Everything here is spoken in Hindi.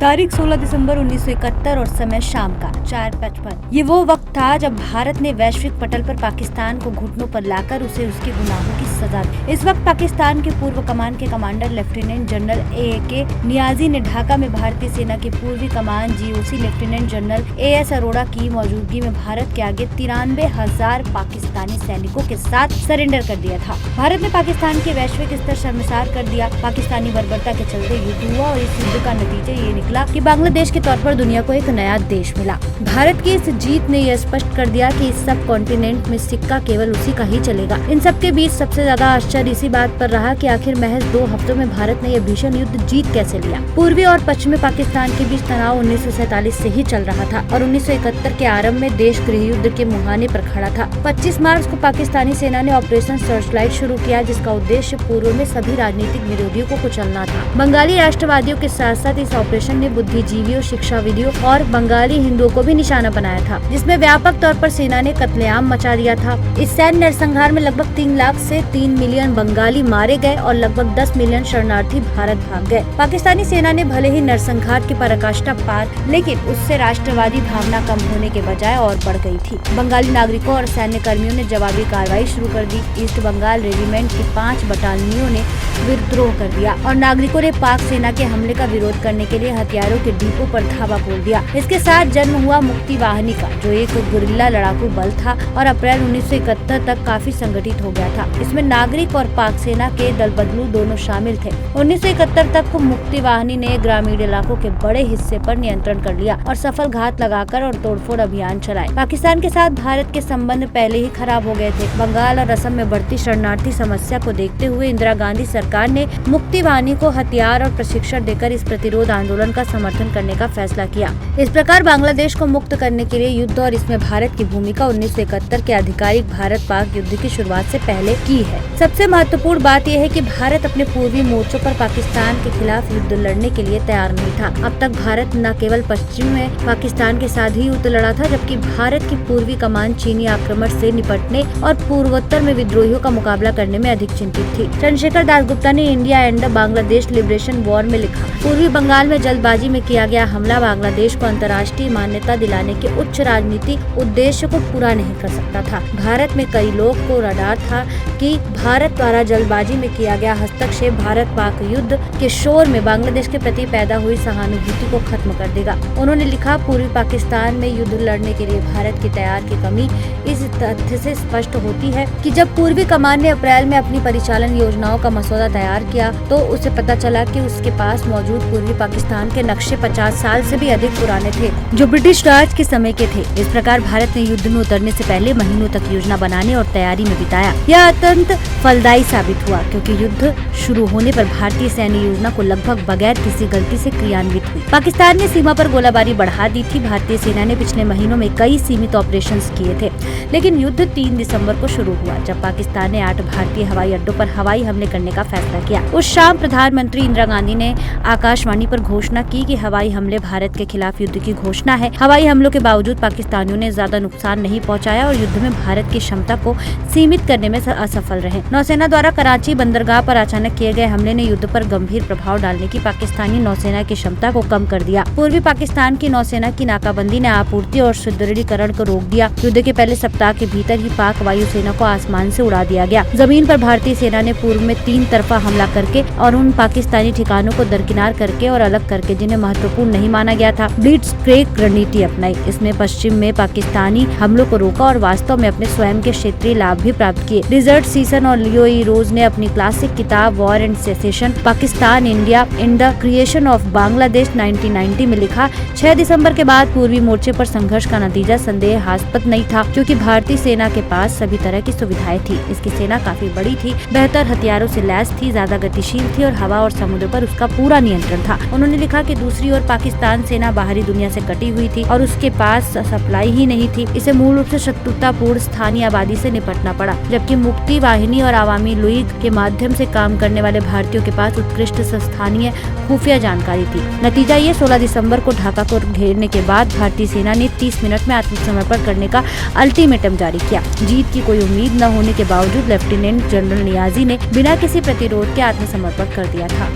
तारीख 16 दिसंबर 1971 और समय शाम का 4:55। ये वो वक्त था जब भारत ने वैश्विक पटल पर पाकिस्तान को घुटनों पर लाकर उसे उसके गुनाहों की सजा दी। इस वक्त पाकिस्तान के पूर्व कमान के commander lieutenant general A.K. Niazi ने ढाका में भारतीय सेना के पूर्वी कमान GOC lieutenant general A.S. Arora की मौजूदगी में भारत के आगे 93,000 पाकिस्तानी सैनिकों के साथ सरेंडर कर दिया था। भारत ने पाकिस्तान के वैश्विक स्तर शर्मसार कर दिया। पाकिस्तानी बर्बरता के चलते युद्ध हुआ और इस युद्ध का नतीजा ये निकला कि बांग्लादेश के तौर पर दुनिया को एक नया देश मिला। भारत की इस जीत ने यह स्पष्ट कर दिया कि इस सब कॉन्टिनेंट में सिक्का केवल उसी का ही चलेगा। इन सब के बीच सबसे ज्यादा आश्चर्य इसी बात पर रहा कि आखिर महज 2 हफ्तों में भारत ने यह भीषण युद्ध जीत कैसे लिया। पूर्वी और पश्चिमी पाकिस्तान के बीच तनाव 1947 से ही चल रहा था और 1971 के आरंभ में देश गृह युद्ध के मुहाने पर खड़ा था। 25 मार्च को पाकिस्तानी सेना ने ऑपरेशन सर्चलाइट शुरू किया, जिसका उद्देश्य पूर्व में सभी राजनीतिक विरोधियों को कुचलना था। बंगाली राष्ट्रवादियों के साथ साथ इस ऑपरेशन ने बुद्धिजीवियों, शिक्षाविदों और बंगाली हिंदुओं को भी निशाना बनाया था, जिसमें व्यापक तौर पर सेना ने कत्लेआम मचा दिया था। इस सैन्य नरसंहार में लगभग 3 लाख से 3 मिलियन बंगाली मारे गए और लगभग 10 मिलियन शरणार्थी भारत भाग गए। पाकिस्तानी सेना ने भले ही नरसंहार की पराकाष्ठा पार, लेकिन उससे राष्ट्रवादी भावना कम होने के बजाय और बढ़ गई थी। बंगाली नागरिकों और सैन्य कर्मियों ने जवाबी कार्रवाई शुरू कर दी। ईस्ट बंगाल रेजिमेंट की 5 बटालियनों ने विद्रोह कर दिया और नागरिकों ने पाक सेना के हमले का विरोध करने के लिए हथियारों के डिपो पर धावा बोल दिया। इसके साथ जन्म हुआ मुक्ति वाहिनी का, जो एक गुरिल्ला लड़ाकू बल था और अप्रैल 1971 तक काफी संगठित हो गया था। इसमें नागरिक और पाक सेना के दल बदलू दोनों शामिल थे। 1971 तक मुक्ति वाहिनी ने ग्रामीण इलाकों के बड़े हिस्से पर नियंत्रण कर लिया और सफल घात लगाकर और तोड़फोड़ अभियान चलाए। पाकिस्तान के साथ भारत के संबंध पहले ही खराब हो गए थे। बंगाल और असम में बढ़ती शरणार्थी समस्या को देखते हुए इंदिरा गांधी सरकार ने मुक्ति वाहिनी को हथियार और प्रशिक्षण देकर इस प्रतिरोध आंदोलन का समर्थन करने का फैसला किया। इस प्रकार बांग्लादेश को मुक्त करने के लिए युद्ध और इसमें भारत की भूमिका 1971 के आधिकारिक भारत पाक युद्ध की शुरुआत से पहले की है। सबसे महत्वपूर्ण बात यह है कि भारत अपने पूर्वी मोर्चों पर पाकिस्तान के खिलाफ युद्ध लड़ने के लिए तैयार नहीं था। अब तक भारत न केवल पश्चिम में पाकिस्तान के साथ ही युद्ध लड़ा था, जबकि भारत की पूर्वी कमान चीनी आक्रमण से निपटने और पूर्वोत्तर में विद्रोहियों का मुकाबला करने में अधिक चिंतित थी। चंद्रशेखर दासगुप्ता ने India and the Bangladesh liberation war में लिखा, पूर्वी बंगाल में जल्दबाजी में किया गया हमला बांग्लादेश को अंतर्राष्ट्रीय मान्यता दिलाने के उच्च राजनीतिक उद्देश्य को पूरा नहीं कर सकता था। भारत में कई लोग को रडार था कि भारत द्वारा जल्दबाजी में किया गया हस्तक्षेप भारत पाक युद्ध के शोर में बांग्लादेश के प्रति पैदा हुई सहानुभूति को खत्म कर देगा। उन्होंने लिखा, पूर्वी पाकिस्तान में युद्ध लड़ने के लिए भारत की तैयार की कमी इस तथ्य से स्पष्ट होती है कि जब पूर्वी कमान ने अप्रैल में अपनी परिचालन योजनाओं का मसौदा तैयार किया तो उसे पता चला कि उसके पास मौजूद पूर्वी पाकिस्तान के नक्शे 50 साल से भी अधिक पुराने थे, जो ब्रिटिश राज के समय के थे। इस प्रकार भारत ने युद्ध में उतरने से पहले महीनों तक योजना बनाने और तैयारी में बिताया। यह अत्यंत फलदायी साबित हुआ, क्योंकि युद्ध शुरू होने पर भारतीय सैन्य योजना को लगभग बगैर किसी गलती से क्रियान्वित हुई। पाकिस्तान ने सीमा पर गोलाबारी बढ़ा दी थी। भारतीय सेना ने पिछले महीनों में कई सीमित ऑपरेशन किए थे, लेकिन युद्ध 3 दिसंबर को शुरू हुआ, जब पाकिस्तान ने 8 भारतीय हवाई अड्डों पर हवाई हमले करने का फैसला किया। उस शाम प्रधानमंत्री इंदिरा गांधी ने आकाशवाणी पर घोषणा की कि हवाई हमले भारत के खिलाफ युद्ध की घोषणा है। हवाई हमलों के बावजूद पाकिस्तानियों ने ज्यादा नुकसान नहीं पहुंचाया और युद्ध में भारत की क्षमता को सीमित करने में असफल रहे। नौसेना द्वारा कराची बंदरगाह पर अचानक किए गए हमले ने युद्ध पर गंभीर प्रभाव डालने की पाकिस्तानी नौसेना की क्षमता को कम कर दिया। पूर्वी पाकिस्तान की नौसेना की नाकाबंदी ने आपूर्ति और सुदृढ़ीकरण को रोक दिया। युद्ध के पहले सप्ताह के भीतर ही पाक वायुसेना को आसमान से उड़ा दिया गया। जमीन पर भारतीय सेना ने पूर्व में 3 तरफा हमला करके और उन पाकिस्तानी ठिकानों को दरकिनार करके और अलग करके जिन्हें महत्वपूर्ण नहीं माना गया था ब्लिट्जक्रेग रणनीति अपनाई। इसमें पश्चिम में पाकिस्तानी हमलों को रोका और वास्तव में अपने स्वयं के क्षेत्रीय लाभ भी प्राप्त किए। रिचर्ड सीसन और लियो ई रोज ने अपनी क्लासिक किताब war and cessation Pakistan India in the creation of Bangladesh 1990 में लिखा, 6 दिसंबर के बाद पूर्वी मोर्चे पर संघर्ष का नतीजा संदेहास्पद नहीं था, क्योंकि भारतीय सेना के पास सभी तरह की सुविधाएं थी। इसकी सेना काफी बड़ी थी, बेहतर हथियारों से लैस थी, ज्यादा गतिशील थी और हवा और समुद्र पर उसका पूरा नियंत्रण था। उन्होंने लिखा कि दूसरी ओर पाकिस्तान सेना बाहरी दुनिया से कटी हुई थी और उसके पास सप्लाई ही नहीं थी। इसे मूल रूप से शत्रुतापूर्ण स्थानीय आबादी से निपटना पड़ा, जबकि मुक्ति वाहिनी और आवामी लीग के माध्यम से काम करने वाले भारतीयों के पास उत्कृष्ट स्थानीय खुफिया जानकारी थी। नतीजा ये 16 दिसंबर को ढाका को घेरने के बाद भारतीय सेना ने 30 मिनट में आत्मसमर्पण करने का अल्टीमेटम जारी किया। जीत की कोई उम्मीद न होने के बावजूद लेफ्टिनेंट जनरल नियाजी ने बिना किसी प्रतिरोध के आत्मसमर्पण कर दिया था।